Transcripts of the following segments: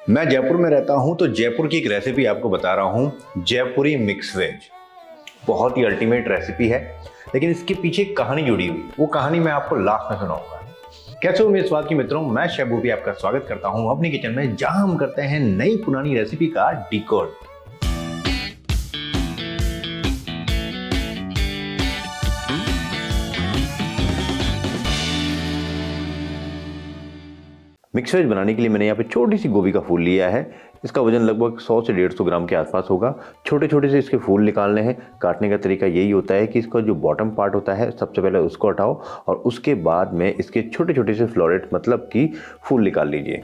मैं जयपुर में रहता हूं तो जयपुर की एक रेसिपी आपको बता रहा हूं, जयपुरी मिक्स वेज। बहुत ही अल्टीमेट रेसिपी है, लेकिन इसके पीछे एक कहानी जुड़ी हुई। वो कहानी मैं आपको लास्ट में सुनाऊंगा। कैसे हो मेरे स्वाद की मित्रों, मैं शेफ भूपी आपका स्वागत करता हूं अपनी किचन में, जहां हम करते हैं नई पुरानी रेसिपी का डिकोड। मिक्स वेज बनाने के लिए मैंने यहाँ पे छोटी सी गोभी का फूल लिया है। इसका वजन लगभग 100 से 150 ग्राम के आसपास होगा। छोटे छोटे से इसके फूल निकालने हैं। काटने का तरीका यही होता है कि इसका जो बॉटम पार्ट होता है सबसे पहले उसको हटाओ और उसके बाद में इसके छोटे छोटे से फ्लोरेट मतलब कि फूल निकाल लीजिए।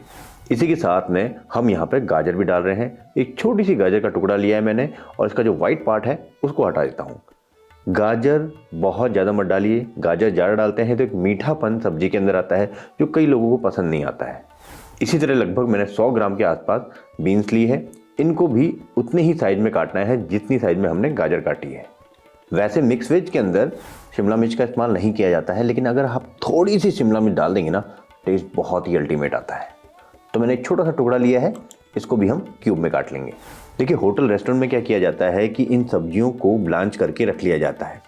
इसी के साथ में हम यहाँ पे गाजर भी डाल रहे हैं। एक छोटी सी गाजर का टुकड़ा लिया है मैंने और इसका जो व्हाइट पार्ट है उसको हटा देता हूँ। गाजर बहुत ज़्यादा मत डालिए। गाजर ज़्यादा डालते हैं तो एक मीठापन सब्जी के अंदर आता है जो कई लोगों को पसंद नहीं आता है। इसी तरह लगभग मैंने 100 ग्राम के आसपास बीन्स ली है। इनको भी उतने ही साइज में काटना है जितनी साइज में हमने गाजर काटी है। वैसे मिक्स वेज के अंदर शिमला मिर्च का इस्तेमाल नहीं किया जाता है, लेकिन अगर आप थोड़ी सी शिमला मिर्च डाल देंगे ना, टेस्ट बहुत ही अल्टीमेट आता है। तो मैंने एक छोटा सा टुकड़ा लिया है, इसको भी हम क्यूब में काट लेंगे। देखिए, होटल रेस्टोरेंट में क्या किया जाता है कि इन सब्जियों को ब्लांच करके रख लिया जाता है।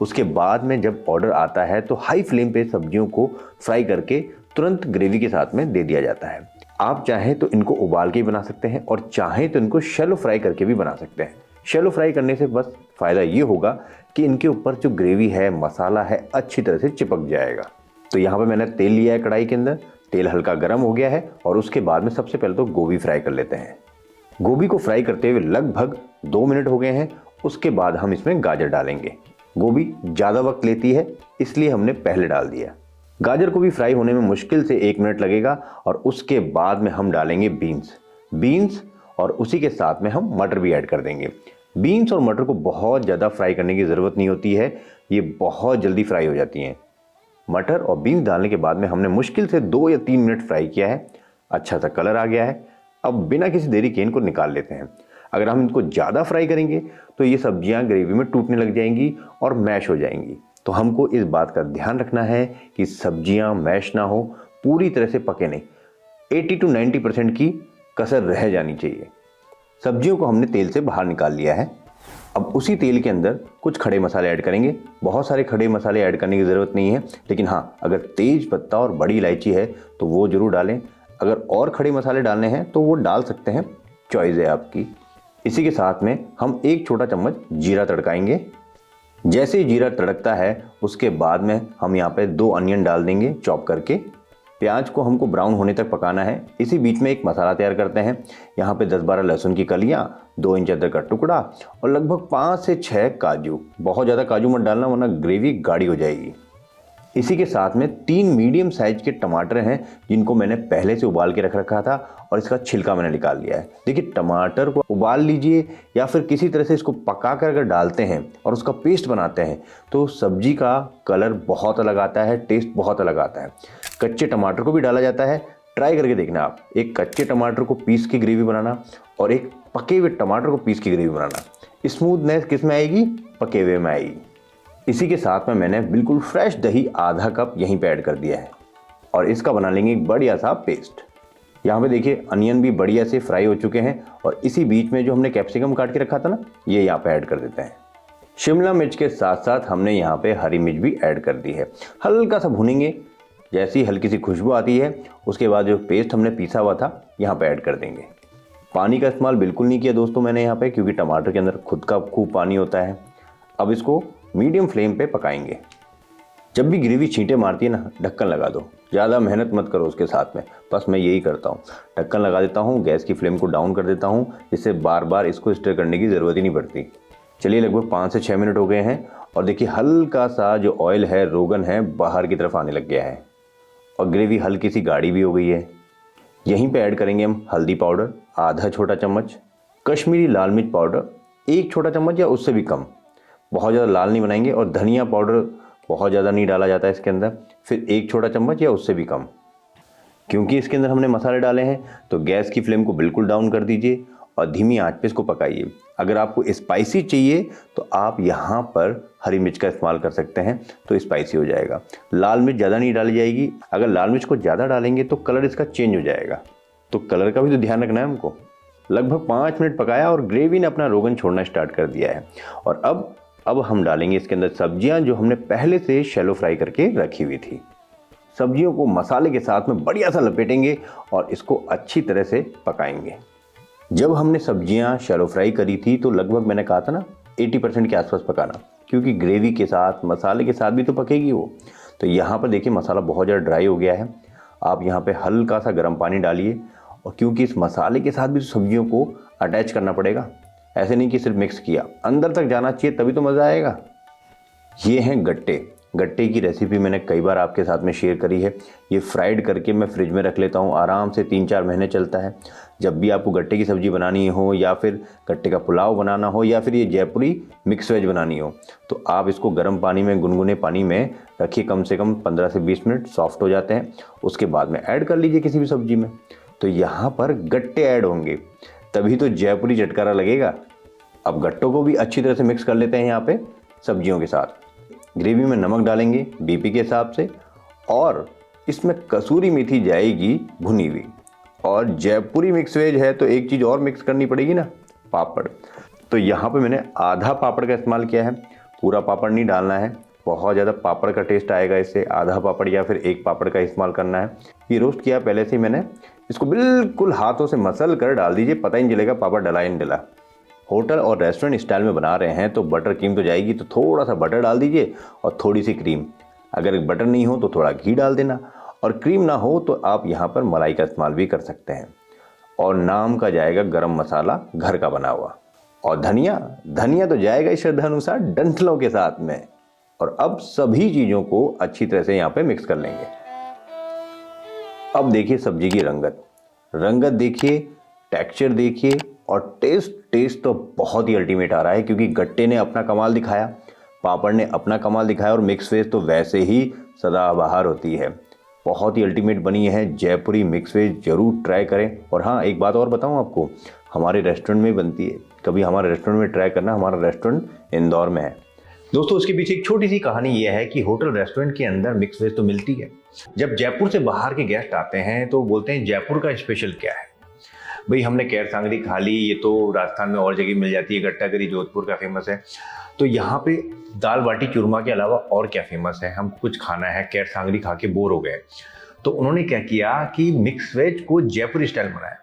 उसके बाद में जब ऑर्डर आता है तो हाई फ्लेम पे सब्जियों को फ्राई करके तुरंत ग्रेवी के साथ में दे दिया जाता है। आप चाहें तो इनको उबाल के भी बना सकते हैं और चाहें तो इनको शैलो फ्राई करके भी बना सकते हैं। शैलो फ्राई करने से बस फ़ायदा ये होगा कि इनके ऊपर जो ग्रेवी है, मसाला है, अच्छी तरह से चिपक जाएगा। तो यहाँ पे मैंने तेल लिया है कढ़ाई के अंदर। तेल हल्का गर्म हो गया है और उसके बाद में सबसे पहले तो गोभी फ्राई कर लेते हैं। गोभी को फ्राई करते हुए लगभग 2 मिनट हो गए हैं। उसके बाद हम इसमें गाजर डालेंगे। गोभी ज़्यादा वक्त लेती है, इसलिए हमने पहले डाल दिया। गाजर को भी फ्राई होने में मुश्किल से 1 मिनट लगेगा और उसके बाद में हम डालेंगे बीन्स और उसी के साथ में हम मटर भी ऐड कर देंगे। बीन्स और मटर को बहुत ज़्यादा फ्राई करने की ज़रूरत नहीं होती है, ये बहुत जल्दी फ्राई हो जाती हैं। मटर और बीन्स डालने के बाद में हमने मुश्किल से 2 या 3 मिनट फ्राई किया है। अच्छा सा कलर आ गया है। अब बिना किसी देरी के इनको निकाल लेते हैं। अगर हम इनको ज़्यादा फ्राई करेंगे तो ये सब्जियां ग्रेवी में टूटने लग जाएंगी और मैश हो जाएंगी। तो हमको इस बात का ध्यान रखना है कि सब्जियां मैश ना हो, पूरी तरह से पके नहीं। 80 to 90% की कसर रह जानी चाहिए। सब्जियों को हमने तेल से बाहर निकाल लिया है। अब उसी तेल के अंदर कुछ खड़े मसाले ऐड करेंगे। बहुत सारे खड़े मसाले ऐड करने की ज़रूरत नहीं है, लेकिन हाँ, अगर तेज पत्ता और बड़ी इलायची है तो वो ज़रूर डालें। अगर और खड़े मसाले डालने हैं तो वो डाल सकते हैं, चॉइस है आपकी। इसी के साथ में हम 1 छोटा चम्मच जीरा तड़काएंगे। जैसे ही जीरा तड़कता है उसके बाद में हम यहाँ पे 2 अनियन डाल देंगे चॉप करके। प्याज को हमको ब्राउन होने तक पकाना है। इसी बीच में एक मसाला तैयार करते हैं। यहाँ पे 10-12 लहसुन की कलियाँ, 2 इंच अदरक का टुकड़ा और लगभग 5 से 6 काजू। बहुत ज़्यादा काजू मत डालना वरना ग्रेवी गाढ़ी हो जाएगी। इसी के साथ में 3 मीडियम साइज के टमाटर हैं जिनको मैंने पहले से उबाल के रख रखा था और इसका छिलका मैंने निकाल लिया है। देखिए, टमाटर को उबाल लीजिए या फिर किसी तरह से इसको पका कर अगर डालते हैं और उसका पेस्ट बनाते हैं तो सब्जी का कलर बहुत अलग आता है, टेस्ट बहुत अलग आता है। कच्चे टमाटर को भी डाला जाता है। ट्राई करके देखना आप, एक कच्चे टमाटर को पीस की ग्रेवी बनाना और एक पके हुए टमाटर को पीस की ग्रेवी बनाना। स्मूथनेस किस में आएगी? पके हुए में आएगी। इसी के साथ में मैंने बिल्कुल फ्रेश दही आधा कप यहीं पे ऐड कर दिया है और इसका बना लेंगे एक बढ़िया सा पेस्ट। यहाँ पे देखिए, अनियन भी बढ़िया से फ्राई हो चुके हैं और इसी बीच में जो हमने कैप्सिकम काट के रखा था ना, ये यहाँ पे ऐड कर देते हैं। शिमला मिर्च के साथ साथ हमने यहाँ पे हरी मिर्च भी ऐड कर दी है। हल्का सा भूनेंगे। जैसी हल्की सी खुशबू आती है उसके बाद जो पेस्ट हमने पीसा हुआ था यहाँ पे ऐड कर देंगे। पानी का इस्तेमाल बिल्कुल नहीं किया दोस्तों मैंने यहाँ पे, क्योंकि टमाटर के अंदर खुद का खूब पानी होता है। अब इसको मीडियम फ्लेम पे पकाएंगे। जब भी ग्रेवी छींटे मारती है ना, ढक्कन लगा दो। ज़्यादा मेहनत मत करो उसके साथ में, बस मैं यही करता हूँ। ढक्कन लगा देता हूँ, गैस की फ्लेम को डाउन कर देता हूँ, जिससे बार बार इसको स्टर करने की ज़रूरत ही नहीं पड़ती। चलिए, लगभग 5 से 6 मिनट हो गए हैं और देखिए हल्का सा जो ऑयल है, रोगन है, बाहर की तरफ आने लग गया है और ग्रेवी हल्की सी गाढ़ी भी हो गई है। यहीं पे ऐड करेंगे हम हल्दी पाउडर आधा छोटा चम्मच, कश्मीरी लाल मिर्च पाउडर 1 छोटा चम्मच या उससे भी कम, बहुत ज़्यादा लाल नहीं बनाएंगे। और धनिया पाउडर बहुत ज़्यादा नहीं डाला जाता है इसके अंदर, फिर 1 छोटा चम्मच या उससे भी कम। क्योंकि इसके अंदर हमने मसाले डाले हैं तो गैस की फ्लेम को बिल्कुल डाउन कर दीजिए और धीमी आंच पे इसको पकाइए। अगर आपको स्पाइसी चाहिए तो आप यहाँ पर हरी मिर्च का इस्तेमाल कर सकते हैं, तो स्पाइसी हो जाएगा। लाल मिर्च ज़्यादा नहीं डाली जाएगी। अगर लाल मिर्च को ज़्यादा डालेंगे तो कलर इसका चेंज हो जाएगा। तो कलर का भी तो ध्यान रखना है हमको। लगभग 5 मिनट पकाया और ग्रेवी ने अपना रोगन छोड़ना स्टार्ट कर दिया है। और अब हम डालेंगे इसके अंदर सब्जियां जो हमने पहले से शैलो फ्राई करके रखी हुई थी। सब्जियों को मसाले के साथ में बढ़िया सा लपेटेंगे और इसको अच्छी तरह से पकाएंगे। जब हमने सब्जियां शैलो फ्राई करी थी तो लगभग मैंने कहा था ना 80% के आसपास पकाना, क्योंकि ग्रेवी के साथ मसाले के साथ भी तो पकेगी वो। तो यहाँ पर देखिए मसाला बहुत ज़्यादा ड्राई हो गया है। आप यहाँ पे हल्का सा गर्म पानी डालिए, और क्योंकि इस मसाले के साथ भी सब्जियों को अटैच करना पड़ेगा, ऐसे नहीं कि सिर्फ मिक्स किया, अंदर तक जाना चाहिए तभी तो मज़ा आएगा। ये हैं गट्टे। गट्टे की रेसिपी मैंने कई बार आपके साथ में शेयर करी है। ये फ्राइड करके मैं फ्रिज में रख लेता हूँ, आराम से 3-4 महीने चलता है। जब भी आपको गट्टे की सब्ज़ी बनानी हो, या फिर गट्टे का पुलाव बनाना हो, या फिर ये जयपुरी मिक्स वेज बनानी हो, तो आप इसको गर्म पानी में, गुनगुने पानी में रखिए, कम से कम 15 से 20 मिनट सॉफ्ट हो जाते हैं। उसके बाद में ऐड कर लीजिए किसी भी सब्जी में। तो यहाँ पर गट्टे ऐड होंगे, तभी तो जयपुरी चटकारा लगेगा। अब गट्टों को भी अच्छी तरह से मिक्स कर लेते हैं यहाँ पे सब्जियों के साथ। ग्रेवी में नमक डालेंगे बीपी के हिसाब से, और इसमें कसूरी मेथी जाएगी भुनी हुई। और जयपुरी मिक्स वेज है तो एक चीज़ और मिक्स करनी पड़ेगी ना, पापड़। तो यहाँ पे मैंने आधा पापड़ का इस्तेमाल किया है, पूरा पापड़ नहीं डालना है, बहुत ज़्यादा पापड़ का टेस्ट आएगा इससे। आधा पापड़ या फिर एक पापड़ का इस्तेमाल करना है। ये रोस्ट किया पहले से ही मैंने, इसको बिल्कुल हाथों से मसल कर डाल दीजिए, पता ही नहीं चलेगा पापड़ डला ही नहीं डला। होटल और रेस्टोरेंट स्टाइल में बना रहे हैं तो बटर क्रीम तो जाएगी, तो थोड़ा सा बटर डाल दीजिए और थोड़ी सी क्रीम। अगर बटर नहीं हो तो थोड़ा घी डाल देना, और क्रीम ना हो तो आप यहाँ पर मलाई का इस्तेमाल भी कर सकते हैं। और नाम का जाएगा गरम मसाला घर का बना हुआ। और धनिया तो जाएगा श्रद्धानुसार डंठलों के साथ में। और अब सभी चीज़ों को अच्छी तरह से यहाँ पे मिक्स कर लेंगे। अब देखिए सब्जी की रंगत देखिए, टेक्सचर देखिए, और टेस्ट तो बहुत ही अल्टीमेट आ रहा है, क्योंकि गट्टे ने अपना कमाल दिखाया, पापड़ ने अपना कमाल दिखाया, और मिक्स वेज तो वैसे ही सदाबहार होती है। बहुत ही अल्टीमेट बनी है जयपुरी मिक्स वेज, जरूर ट्राई करें। और हाँ, एक बात और बताऊं आपको, हमारे रेस्टोरेंट में बनती है, कभी हमारे रेस्टोरेंट में ट्राई करना। हमारा रेस्टोरेंट इंदौर में है दोस्तों। उसके पीछे एक छोटी सी कहानी यह है कि होटल रेस्टोरेंट के अंदर मिक्स वेज तो मिलती है। जब जयपुर से बाहर के गेस्ट आते हैं तो बोलते हैं जयपुर का स्पेशल क्या है। भाई हमने कैर सांगरी खा ली, ये तो राजस्थान में और जगह मिल जाती है, गट्टा करी जोधपुर का फेमस है, तो यहाँ पे दाल बाटी चूरमा के अलावा और क्या फेमस है, हम कुछ खाना है, कैर सांगरी खा के बोर हो गए। तो उन्होंने क्या किया कि मिक्स वेज को जयपुरी स्टाइल बनाया,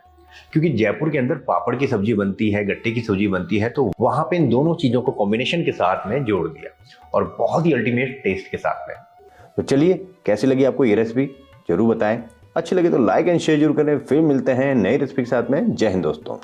क्योंकि जयपुर के अंदर पापड़ की सब्जी बनती है, गट्टे की सब्जी बनती है, तो वहां पे इन दोनों चीजों को कॉम्बिनेशन के साथ में जोड़ दिया, और बहुत ही अल्टीमेट टेस्ट के साथ में। तो चलिए, कैसी लगी आपको ये रेसिपी जरूर बताएं। अच्छी लगे तो लाइक एंड शेयर जरूर करें। फिर मिलते हैं नई रेसिपी के साथ में। जय हिंद दोस्तों।